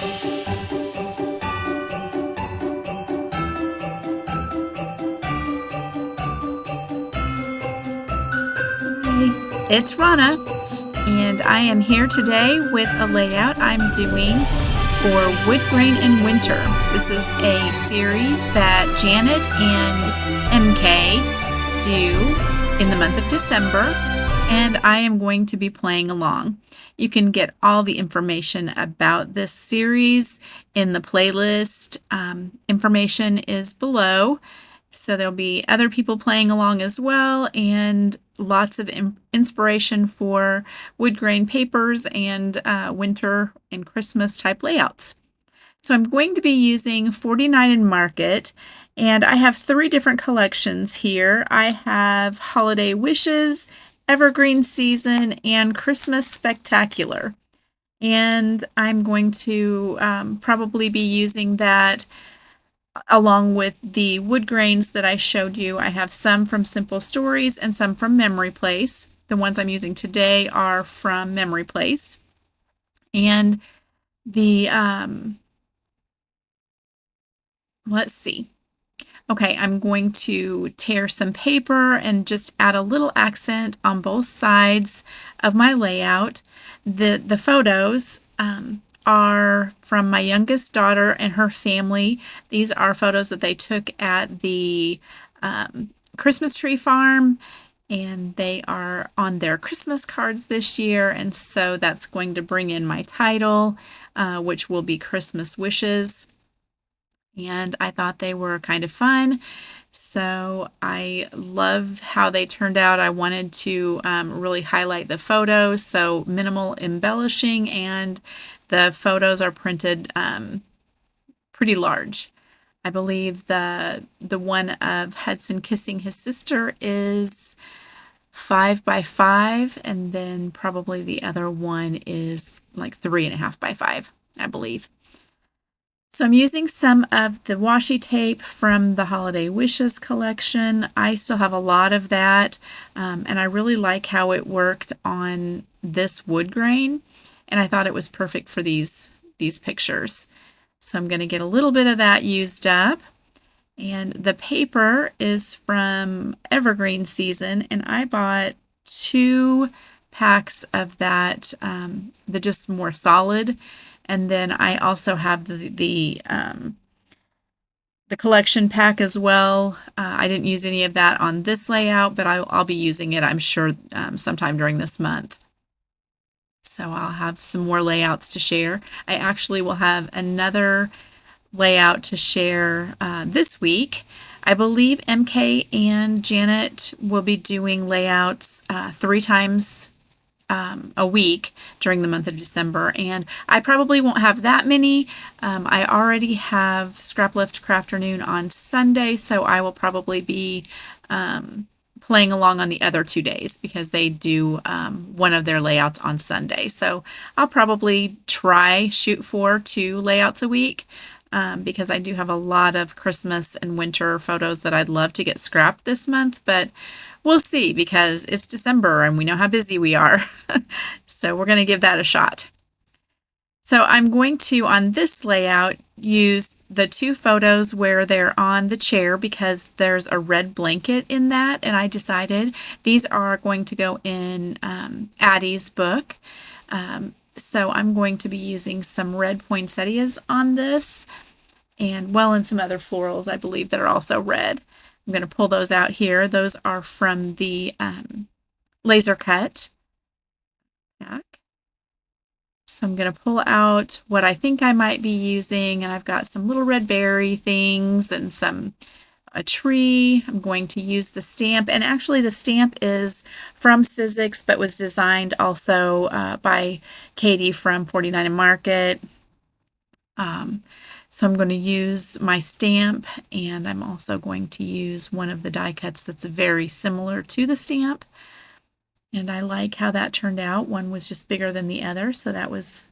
Hi, it's Rana, and I am here today with a layout I'm doing for Woodgrain in Winter. This is a series that Janet and MK do in the month of December, and I am going to be playing along. You can get all the information about this series in the playlist. Information is below. So there'll be other people playing along as well, and lots of inspiration for wood grain papers and winter and Christmas type layouts. So I'm going to be using 49&Market, and I have 3 different collections here. I have Holiday Wishes, Evergreen Season, and Christmas Spectacular. And I'm going to probably be using that along with the wood grains that I showed you. I have some from Simple Stories and some from Memory Place. The ones I'm using today are from Memory Place. And the, let's see. Okay, I'm going to tear some paper and just add a little accent on both sides of my layout. The photos are from my youngest daughter and her family. These are photos that they took at the Christmas tree farm, and they are on their Christmas cards this year, and so that's going to bring in my title, which will be Christmas Wishes. And I thought they were kind of fun, so I love how they turned out. I wanted to really highlight the photos, so minimal embellishing, and the photos are printed pretty large. I believe the one of Hudson kissing his sister is 5 by 5, and then probably the other one is like 3.5 by 5, I believe. So I'm using some of the washi tape from the Holiday Wishes collection. I still have a lot of that, and I really like how it worked on this wood grain, and I thought it was perfect for these pictures. So I'm going to get a little bit of that used up, and the paper is from Evergreen Season, and I bought 2 packs of that, the just more solid. And then I also have the collection pack as well. I didn't use any of that on this layout, but I'll be using it, I'm sure, sometime during this month. So I'll have some more layouts to share. I actually will have another layout to share this week. I believe MK and Janet will be doing layouts 3 times a week during the month of December, and I probably won't have that many. I already have Scrap Lift Crafternoon on Sunday, so I will probably be playing along on the other 2 days because they do one of their layouts on Sunday. So I'll probably shoot for 2 layouts a week. Because I do have a lot of Christmas and winter photos that I'd love to get scrapped this month, but we'll see because it's December and we know how busy we are. So we're going to give that a shot. So I'm going to, on this layout, use the 2 photos where they're on the chair because there's a red blanket in that, and I decided these are going to go in Addie's book. So I'm going to be using some red poinsettias on this, and some other florals I believe that are also red. I'm going to pull those out here. Those are from the laser cut pack. So I'm going to pull out what I think I might be using, and I've got some little red berry things and a tree. I'm going to use the stamp, and actually the stamp is from Sizzix but was designed also by Katie from 49&Market. So I'm going to use my stamp, and I'm also going to use one of the die cuts that's very similar to the stamp. And I like how that turned out. One was just bigger than the other, so that was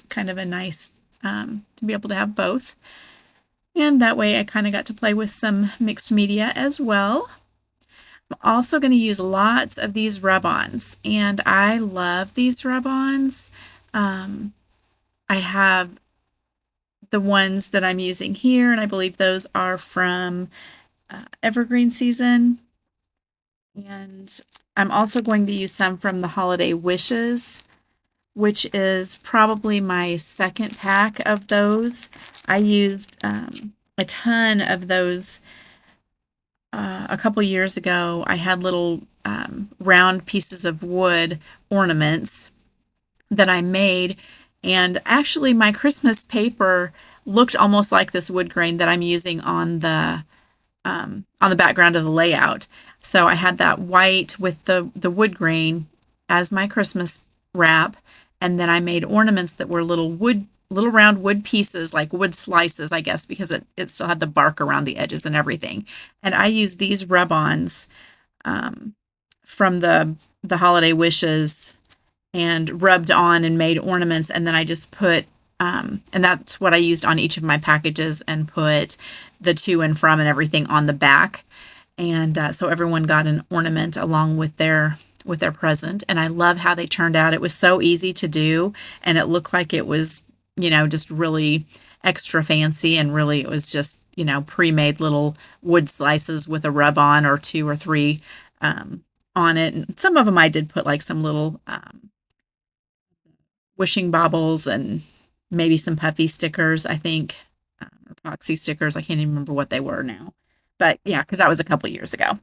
kind of a nice to be able to have both. And that way I kind of got to play with some mixed media as well. I'm also going to use lots of these rub-ons, and I love these rub-ons. I have the ones that I'm using here, and I believe those are from Evergreen season. And I'm also going to use some from the Holiday Wishes, which is probably my second pack of those. I used a ton of those a couple years ago. I had little round pieces of wood ornaments that I made, and actually my Christmas paper looked almost like this wood grain that I'm using on the background of the layout. So I had that white with the wood grain as my Christmas wrap, and then I made ornaments that were little round wood pieces, like wood slices, I guess, because it still had the bark around the edges and everything. And I used these rub-ons um, from the Holiday Wishes and rubbed on and made ornaments, and then I just put and that's what I used on each of my packages, and put the to and from and everything on the back. And so everyone got an ornament along with their present. And I love how they turned out. It was so easy to do, and it looked like it was, just really extra fancy, and really it was just, pre-made little wood slices with a rub on or two or three on it. And some of them I did put like some little wishing baubles and maybe some puffy stickers, I think, or epoxy stickers. I can't even remember what they were now. But yeah, because that was a couple years ago.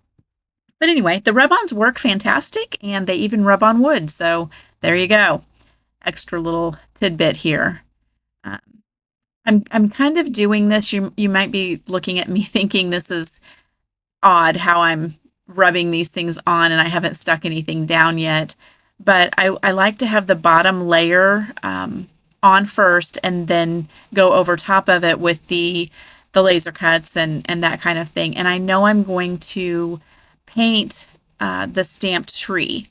But anyway, the rub-ons work fantastic, and they even rub on wood. So there you go. Extra little tidbit here. Um, I'm kind of doing this. You might be looking at me thinking this is odd how I'm rubbing these things on and I haven't stuck anything down yet. But I like to have the bottom layer on first, and then go over top of it with the laser cuts and that kind of thing. And I know I'm going to paint the stamped tree.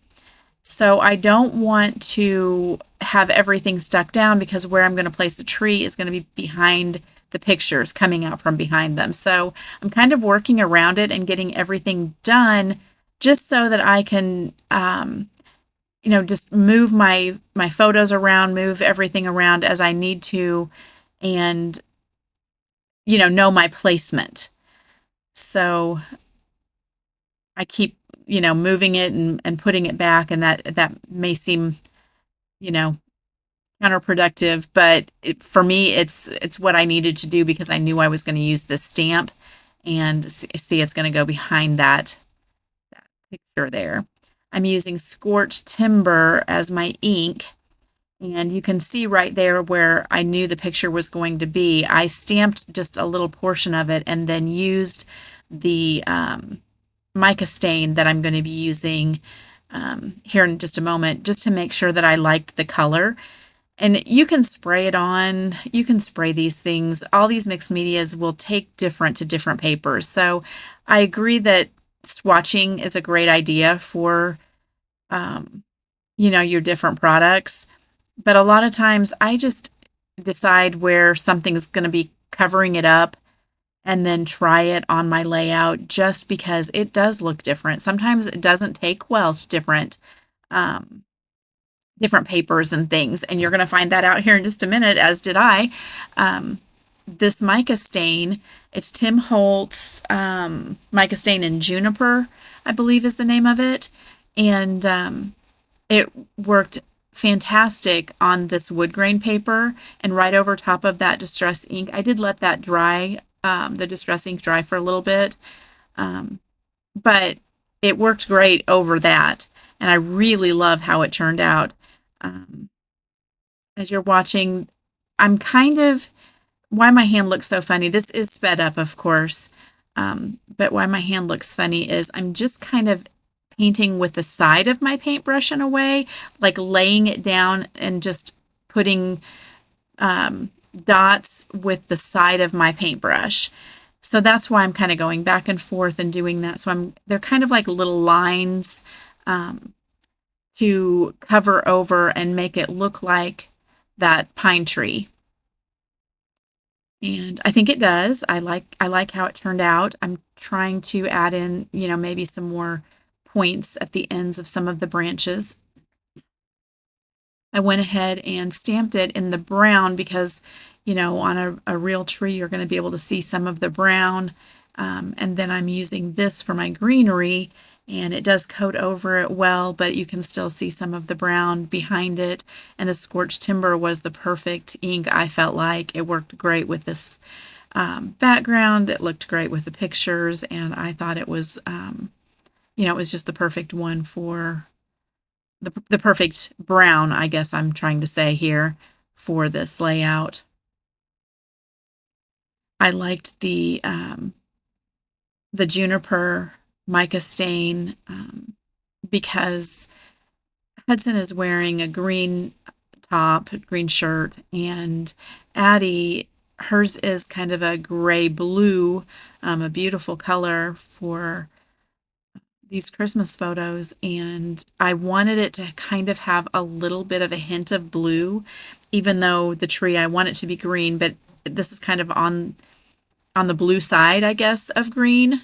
So I don't want to have everything stuck down, because where I'm going to place the tree is going to be behind the pictures, coming out from behind them. So I'm kind of working around it and getting everything done just so that I can, just move my photos around, move everything around as I need to, and, know my placement. So I keep, moving it and putting it back, and that may seem, you know, counterproductive, but for me, it's what I needed to do, because I knew I was going to use this stamp, and see it's going to go behind that picture there. I'm using scorched timber as my ink, and you can see right there where I knew the picture was going to be. I stamped just a little portion of it, and then used the mica stain that I'm going to be using here in just a moment, just to make sure that I liked the color. And you can spray it on, you can spray these things. All these mixed medias will take different to different papers. So I agree that swatching is a great idea for, your different products. But a lot of times I just decide where something's going to be covering it up, and then try it on my layout, just because it does look different. Sometimes it doesn't take well to um, different papers and things, and you're going to find that out here in just a minute, as did I. This mica stain, it's Tim Holtz mica stain in Juniper, I believe is the name of it, and it worked fantastic on this wood grain paper, and right over top of that distress ink. I did let that dry, the distress ink dry for a little bit, but it worked great over that, and I really love how it turned out. Um, as you're watching, I'm kind of, why my hand looks so funny. This is sped up, of course, but why my hand looks funny is I'm just kind of painting with the side of my paintbrush in a way, like laying it down and just putting dots with the side of my paintbrush. So that's why I'm kind of going back and forth and doing that. So they're kind of like little lines to cover over and make it look like that pine tree. And I think it does. I like how it turned out. I'm trying to add in, maybe some more points at the ends of some of the branches. I went ahead and stamped it in the brown because, on a real tree, you're going to be able to see some of the brown. And then I'm using this for my greenery, and it does coat over it well, but you can still see some of the brown behind it. And the scorched timber was the perfect ink, I felt like. It worked great with this background. It looked great with the pictures, and I thought it was, it was just the perfect one for the perfect brown, I guess I'm trying to say here, for this layout. I liked the juniper mica stain because Hudson is wearing a green top, green shirt, and Addie, hers is kind of a gray blue, a beautiful color for these Christmas photos, and I wanted it to kind of have a little bit of a hint of blue, even though the tree I want it to be green, but this is kind of on the blue side, I guess, of green.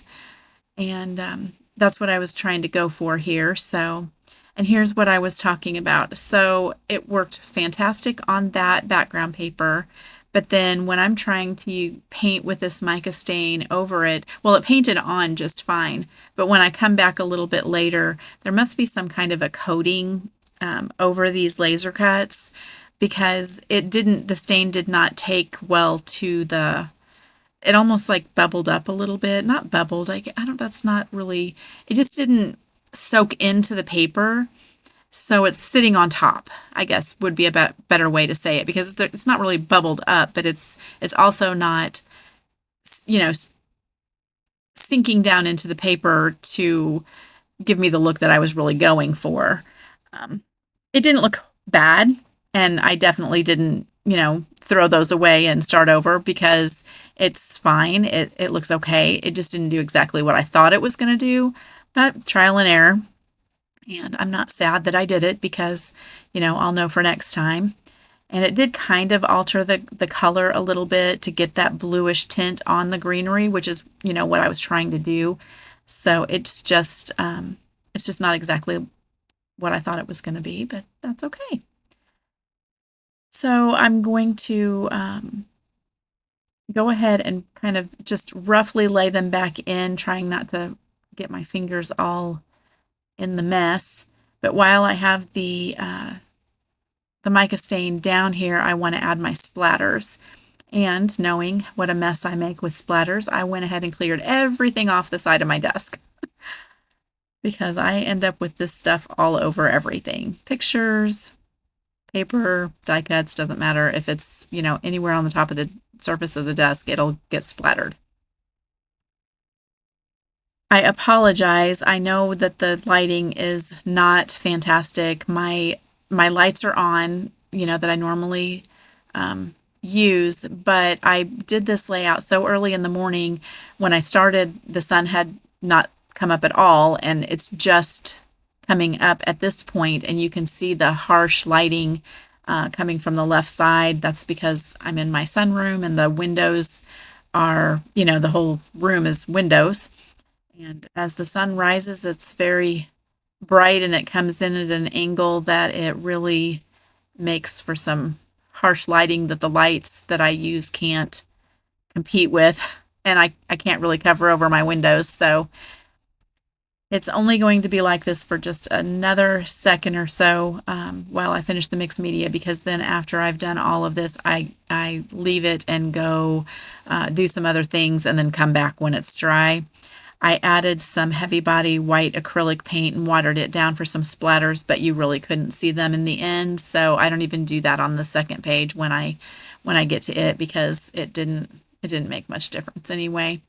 And that's what I was trying to go for here. So, and here's what I was talking about. So it worked fantastic on that background paper. But then when I'm trying to paint with this mica stain over it, well, it painted on just fine. But when I come back a little bit later, there must be some kind of a coating over these laser cuts because the stain did not take well to it almost like bubbled up a little bit. Not bubbled, I don't, that's not really, it just didn't soak into the paper. So it's sitting on top, I guess would be a better way to say it, because it's not really bubbled up, but it's also not, you know, sinking down into the paper to give me the look that I was really going for. It didn't look bad, and I definitely didn't, throw those away and start over because it's fine. It looks okay. It just didn't do exactly what I thought it was going to do, but trial and error. And I'm not sad that I did it because, I'll know for next time. And it did kind of alter the color a little bit to get that bluish tint on the greenery, which is, what I was trying to do. So it's just not exactly what I thought it was going to be, but that's okay. So I'm going to go ahead and kind of just roughly lay them back in, trying not to get my fingers all in the mess. But while I have the mica stain down here, I want to add my splatters. And knowing what a mess I make with splatters, I went ahead and cleared everything off the side of my desk because I end up with this stuff all over everything. Pictures, paper, die cuts, doesn't matter. If it's, anywhere on the top of the surface of the desk, it'll get splattered. I apologize. I know that the lighting is not fantastic. My lights are on, that I normally use, but I did this layout so early in the morning. When I started, the sun had not come up at all, and it's just coming up at this point, and you can see the harsh lighting coming from the left side. That's because I'm in my sunroom, and the windows are, the whole room is windows. And as the sun rises, it's very bright, and it comes in at an angle that it really makes for some harsh lighting that the lights that I use can't compete with. And I can't really cover over my windows. So it's only going to be like this for just another second or so while I finish the mixed media, because then after I've done all of this, I leave it and go do some other things and then come back when it's dry. I added some heavy body white acrylic paint and watered it down for some splatters, but you really couldn't see them in the end. So I don't even do that on the second page when I get to it, because it didn't make much difference anyway.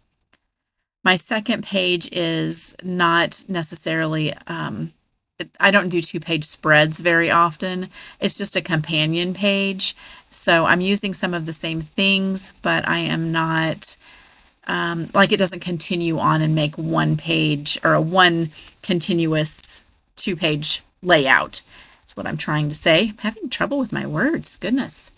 My second page is not necessarily, I don't do 2-page spreads very often. It's just a companion page. So I'm using some of the same things, but I am not, it doesn't continue on and make one page or a one continuous 2-page layout. That's what I'm trying to say. I'm having trouble with my words, goodness.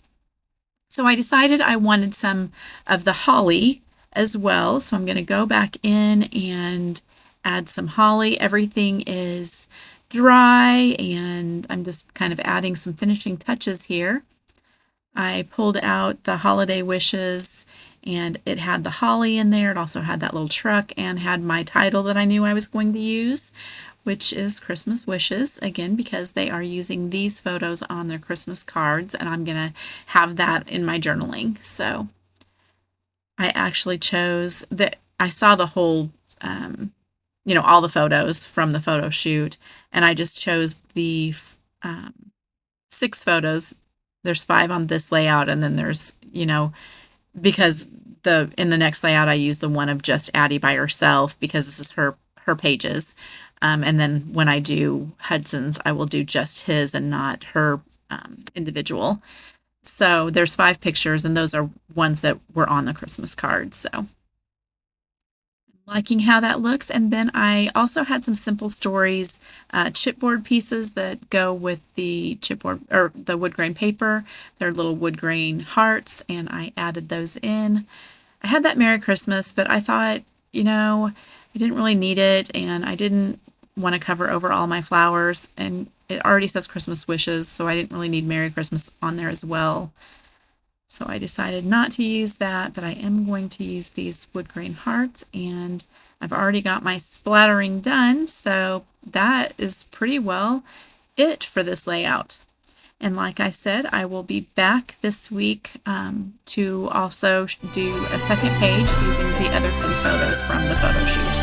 So I decided I wanted some of the holly as well. So I'm going to go back in and add some holly. Everything is dry, and I'm just kind of adding some finishing touches here. I pulled out the holiday wishes, and it had the holly in there. It also had that little truck and had my title that I knew I was going to use, which is Christmas Wishes, again, because they are using these photos on their Christmas cards, and I'm going to have that in my journaling. So I actually chose that. I saw the whole, all the photos from the photo shoot, and I just chose the 6 photos. There's 5 on this layout, and then there's, because in the next layout I use the one of just Addie by herself because this is her pages. And then when I do Hudson's, I will do just his and not her individual. So there's 5 pictures, and those are ones that were on the Christmas card. So liking how that looks. And then I also had some Simple Stories chipboard pieces that go with the chipboard or the wood grain paper. They're little wood grain hearts, and I added those in. I had that Merry Christmas, but I thought, I didn't really need it, and I didn't want to cover over all my flowers, and it already says Christmas Wishes, so I didn't really need Merry Christmas on there as well. So I decided not to use that, but I am going to use these wood grain hearts, and I've already got my splattering done, so that is pretty well it for this layout. And like I said, I will be back this week to also do a second page using the other 3 photos from the photo shoot.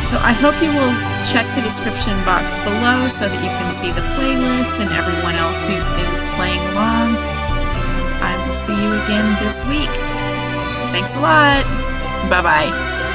So I hope you will check the description box below so that you can see the playlist and everyone else who is playing along. I will see you again this week. Thanks a lot. Bye-bye.